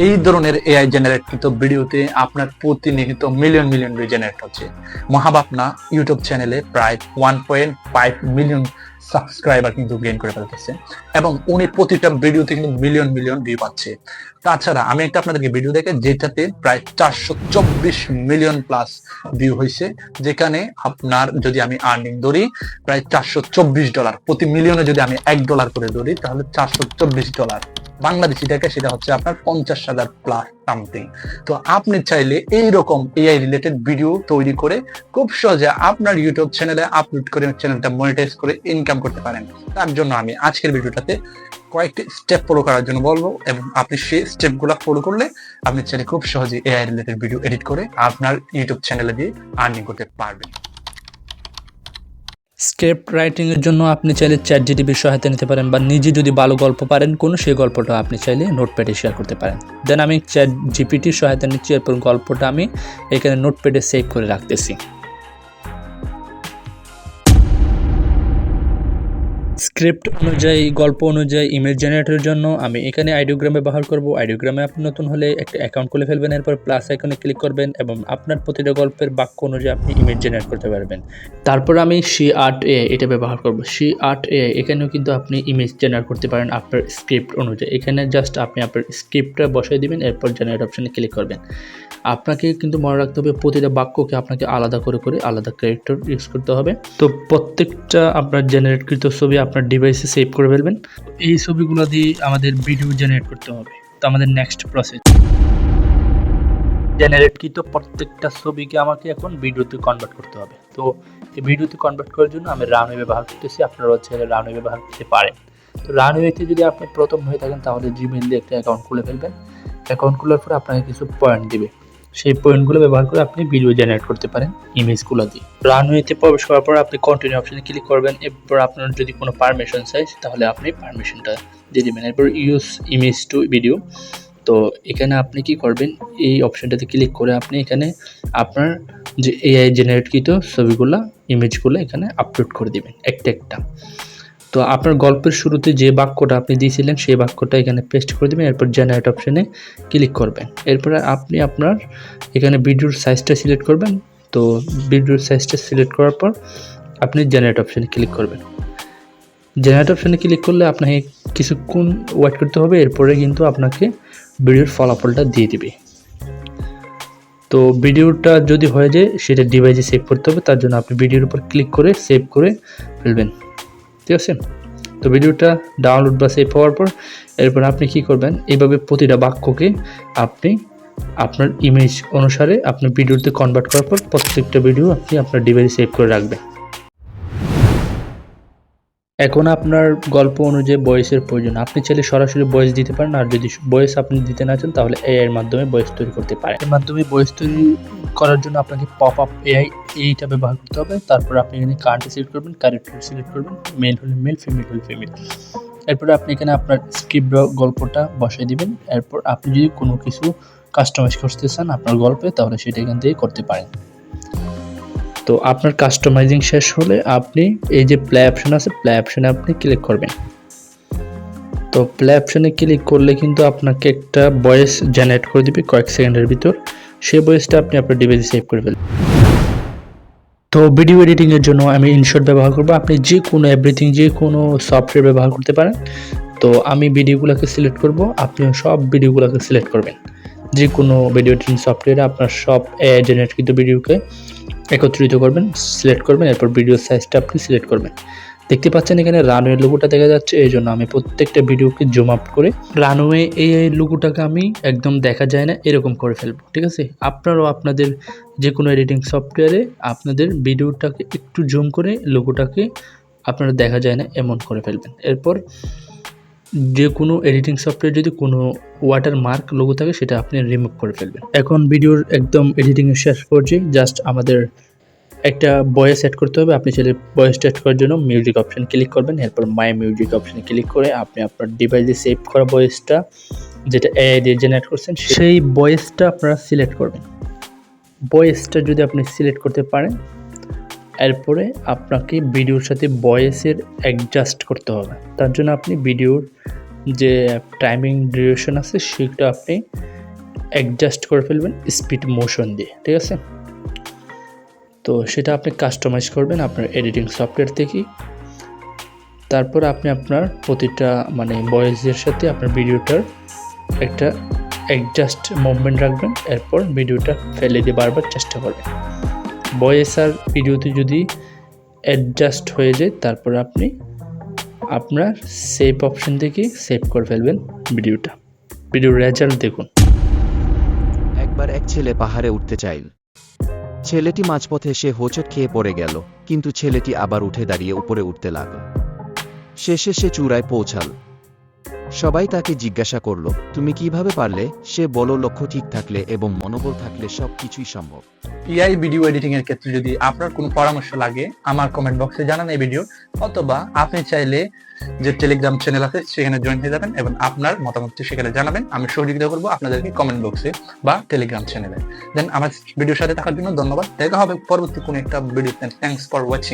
এই ধরনের এআই জেনারেটকৃত ভিডিওতে আপনার প্রতিনিয়ত মিলিয়ন মিলিয়ন ভিউ জেনারেট হচ্ছে। মহাবাপনা ইউটিউব চ্যানেলে প্রায় 1.5 মিলিয়ন সাবস্ক্রাইবার কিন্তু গেইন করে ফেলতেছে এবং উনি প্রতিটা ভিডিওতে কিন্তু মিলিয়ন মিলিয়ন ভিউ পাচ্ছে। তাছাড়া আমি একটা আপনাদেরকে ভিডিও দেখে যেটাতে প্রায় 424 মিলিয়ন প্লাস ভিউ হয়েছে, যেখানে আপনার যদি আমি আর্নিং ধরি প্রায় $424, প্রতি মিলিয়নে যদি আমি $1 করে ধরি তাহলে $424 বাংলাদেশি টাকা, সেটা হচ্ছে আপনার 50,000 প্লাস সামথিং। তো আপনি চাইলে এইরকম এআই রিলেটেড ভিডিও তৈরি করে খুব সহজে আপনার ইউটিউব চ্যানেলে আপলোড করে চ্যানেলটা মনিটাইজ করে ইনকাম করতে পারেন। তার জন্য আমি আজকের ভিডিওটাতে কয়েকটি স্টেপ ফলো করার জন্য বলবো এবং আপনি সেই স্টেপগুলো ফলো করলে আপনি চাইলে খুব সহজে এআই রিলেটেড ভিডিও এডিট করে আপনার ইউটিউব চ্যানেলে দিয়ে আর্নিং করতে পারবেন। স্ক্রিপ্ট রাইটিং এর জন্য আপনি চাইলে চ্যাটজিপিটির সহায়তা নিতে পারেন, বা নিজে যদি ভালো গল্প পারেন কোনো, সেই গল্পটা আপনি চাইলে নোটপ্যাডে শেয়ার করতে পারেন। দেন আমি চ্যাটজিপিটির সহায়তা নিচ্ছি, এরপর গল্পটা আমি এখানে নোটপ্যাডে সেভ করে রাখতেছি। স্ক্রিপ্ট অনুযায়ী, গল্প অনুযায়ী ইমেজ জেনারেটরের জন্য আমি এখানে আইডিওগ্রাম ব্যবহার করব। আইডিওগ্রামে আপনি নতুন হলে একটা অ্যাকাউন্ট খুলে ফেলবেন, এরপর প্লাস আইকনে ক্লিক করবেন এবং আপনার প্রতিটা গল্পের বাক্য অনুযায়ী আপনি ইমেজ জেনারেট করতে পারবেন। তারপর আমি SheArt.ai এটা ব্যবহার করব। SheArt.ai এখানেও কিন্তু আপনি ইমেজ জেনারেট করতে পারেন আপনার স্ক্রিপ্ট অনুযায়ী। এখানে জাস্ট আপনি আপনার স্ক্রিপ্টটা বসাই দিবেন, এরপর জেনারেট অপশনে ক্লিক করবেন। আপনাকে কিন্তু মনে রাখতে হবে প্রতিটা বাক্যকে আপনাকে আলাদা করে আলাদা ক্যারেক্টার ইউজ করতে হবে। তো প্রত্যেকটা আপনার জেনারেটকৃত ছবি আপনার ডিভাইসে সেভ করে ফেলবেন। এই ছবিগুলো দিয়ে আমাদের ভিডিও জেনারেট করতে হবে। তো আমাদের নেক্সট প্রসেস, জেনারেটকৃত প্রত্যেকটা ছবিকে আমাকে এখন ভিডিওতে কনভার্ট করতে হবে। তো এই ভিডিওতে কনভার্ট করার জন্য আমি রানওয়ে ব্যবহার করতেছি, আপনারা চাইলে রানওয়ে ব্যবহার করতে পারেন। তো রানওয়েতে যদি আপনি প্রথম হয়ে থাকেন তাহলে জিমেইল দিয়ে একটা অ্যাকাউন্ট খুলে ফেলবেন। অ্যাকাউন্ট খোলার পরে আপনাকে কিছু পয়েন্ট দিবে, সেই পয়েন্টগুলো ব্যবহার করে আপনি ভিডিও জেনারেট করতে পারেন ইমেজগুলো দিয়ে। রানওয়েতে প্রবেশ করার পর আপনি কন্টিনিউ অপশনে ক্লিক করবেন। এরপর আপনার যদি কোনো পারমিশন চাই তাহলে আপনি পারমিশনটা দিয়ে দেবেন। এরপর ইউজ ইমেজ টু ভিডিও, তো এখানে আপনি কি করবেন, এই অপশনটাতে ক্লিক করে আপনি এখানে আপনার যে এআই জেনারেটকৃত ছবিগুলো, ইমেজগুলো এখানে আপলোড করে দেবেন একটা একটা। তো আপনার গল্পের শুরুতে যে বাক্যটা আপনি দিয়েছিলেন সেই বাক্যটা এখানে পেস্ট করে দেবেন, এরপর জেনারেট অপশনে ক্লিক করবেন। এরপরে আপনি আপনার এখানে ভিডিওর সাইজটা সিলেক্ট করবেন। তো ভিডিওর সাইজটা সিলেক্ট করার পর আপনি জেনারেট অপশনে ক্লিক করবেন। জেনারেট অপশনে ক্লিক করলে আপনাকে কিছুক্ষণ ওয়েট করতে হবে, এরপরে কিন্তু আপনাকে ভিডিওর ফলাফলটা দিয়ে দিবে। তো ভিডিওটা যদি হয়ে যায় সেটা ডিভাইসে সেভ করতে হবে, তার জন্য আপনি ভিডিওর উপর ক্লিক করে সেভ করে ফেলবেন। ঠিক আছে, তো ভিডিওটা ডাউনলোড বা সেভ হওয়ার পর এরপর আপনি কি করবেন, এইভাবে প্রতিটা বাক্যকে আপনি আপনার ইমেজ অনুসারে আপনি ভিডিওতে কনভার্ট করার পর প্রত্যেকটা ভিডিও আপনি আপনার ডিভাইসে সেভ করে রাখবেন। এখন আপনার গল্প অনুযায়ী ভয়েসের প্রয়োজন, আপনি চাইলে সরাসরি ভয়েস দিতে পারেন, আর যদি ভয়েস আপনি দিতে না চান তাহলে এআই এর মাধ্যমে ভয়েস তৈরি করতে পারেন। এর মাধ্যমে ভয়েস তৈরি করার জন্য আপনাকে পপ আপ এআই এইটা ব্যবহার করতে হবে। তারপর আপনি এখানে কান্ট্রি সিলেক্ট করবেন, ক্যারেক্টার সিলেক্ট করবেন, মেল হলে মেল, ফিমেল হলে ফিমেল। এরপর আপনি এখানে আপনার স্ক্রিপ্ট গল্পটা বসাই দিবেন। এরপর আপনি যদি কোনো কিছু কাস্টমাইজ করতে চান আপনার গল্পে তাহলে সেটা এখান থেকে করতে পারেন। তো আপনার কাস্টমাইজিং শেষ হলে আপনি এই যে প্লে অপশন আছে, প্লে অপশনে আপনি ক্লিক করবেন। তো প্লে অপশনে ক্লিক করলে কিন্তু আপনাকে একটা ভয়েস জেনারেট করে দিবে কয়েক সেকেন্ডের ভিতর। সেই ভয়েসটা আপনি আপনার ডিভাইসে সেভ করে ফেলবেন। তো ভিডিও এডিটিংয়ের জন্য আমি ইনশট ব্যবহার করব। আপনি যে কোনো এভরিথিং, যে কোনো সফটওয়্যার ব্যবহার করতে পারেন। তো আমি ভিডিওগুলোকে সিলেক্ট করব, আপনিও সব ভিডিওগুলোকে সিলেক্ট করবেন। যে কোনো ভিডিও এডিটিং সফটওয়্যারে আপনার সব এআই জেনারেটকৃত ভিডিওকে একত্রিত করবেন, সিলেক্ট করবেন, এরপর ভিডিও সাইজটা আপনি সিলেক্ট করবেন। দেখতে পাচ্ছেন এখানে রানওয়ে লোগোটা দেখা যাচ্ছে, এই জন্য আমি প্রত্যেকটা ভিডিওকে জুম আপ করে রানওয়ে এই লোগোটাকে আমি একদম দেখা যায় না এরকম করে ফেলবো। ঠিক আছে, আপনারাও আপনাদের যে কোনো এডিটিং সফটওয়্যারে আপনাদের ভিডিওটাকে একটু জুম করে লোগোটাকে আপনারা দেখা যায় না এমন করে ফেলবেন। এরপর যে কোনো এডিটিং সফটওয়্যার যদি কোনো ওয়াটার মার্ক লোগো থাকে সেটা আপনি রিমুভ করে ফেলবেন। এখন ভিডিওর একদম এডিটিংয়ের শেষ পর্যায়ে জাস্ট আমাদের একটা ভয়েস অ্যাড করতে হবে। আপনি চাইলে ভয়েসটা অ্যাড করার জন্য মিউজিক অপশন ক্লিক করবেন, এরপর মাই মিউজিক অপশনে ক্লিক করে আপনি আপনার ডিভাইসে সেভ করা ভয়েসটা যেটা এআই দিয়ে জেনারেট করছেন সেই ভয়েসটা আপনারা সিলেক্ট করবেন। ভয়েসটা যদি আপনি সিলেক্ট করতে পারেন, এরপরে আপনাকে ভিডিওর সাথে ভয়েসের অ্যাডজাস্ট করতে হবে। তার জন্য আপনি ভিডিওর যে টাইমিং ডিউরেশন আছে সেটা আপনি অ্যাডজাস্ট করে ফেলবেন স্পিড মোশন দিয়ে, ঠিক আছে। তো সেটা আপনি কাস্টমাইজ করবেন আপনার এডিটিং সফটওয়্যার থেকেই। তারপর আপনি আপনার প্রতিটা মানে ভয়েসের সাথে আপনার ভিডিওটার একটা অ্যাডজাস্ট মুভমেন্ট রাখবেন, এরপর ভিডিওটা ফেলে দিয়ে বারবার চেষ্টা করবেন। ভয়েস আর ভিডিওতে যদি অ্যাডজাস্ট হয়ে যায় তারপর আপনি আপনার সেভ অপশন থেকে সেভ করে ফেলবেন ভিডিওর রেজাল্ট দেখুন। একবার এক ছেলে পাহাড়ে উঠতে চাইল। ছেলেটি মাঝপথে সে হোঁচট খেয়ে পড়ে গেল, কিন্তু ছেলেটি আবার উঠে দাঁড়িয়ে উপরে উঠতে লাগল। শেষে সে চূড়ায় পৌঁছাল। সবাই তাকে জিজ্ঞাসা করল, তুমি কিভাবে পারলে? সে বলল, লক্ষ্য ঠিক থাকলে এবং মনোবল থাকলে সব কিছুই সম্ভব। এআই ভিডিও এডিটিং এর ক্ষেত্রে যদি আপনার কোনো পরামর্শ লাগে আমার কমেন্ট বক্সে জানান এই ভিডিও, অথবা আপনি চাইলে যে টেলিগ্রাম চ্যানেল আছে সেখানে জয়েন হয়ে যাবেন এবং আপনার মতামতটি সেখানে জানাবেন। আমি সহযোগিতা করবো আপনাদেরকে কমেন্ট বক্সে বা টেলিগ্রাম চ্যানেলে। দেন আমার ভিডিওর সাথে থাকার জন্য ধন্যবাদ। দেখা হবে পরবর্তী কোনো একটা ভিডিওতে। Thanks for watching.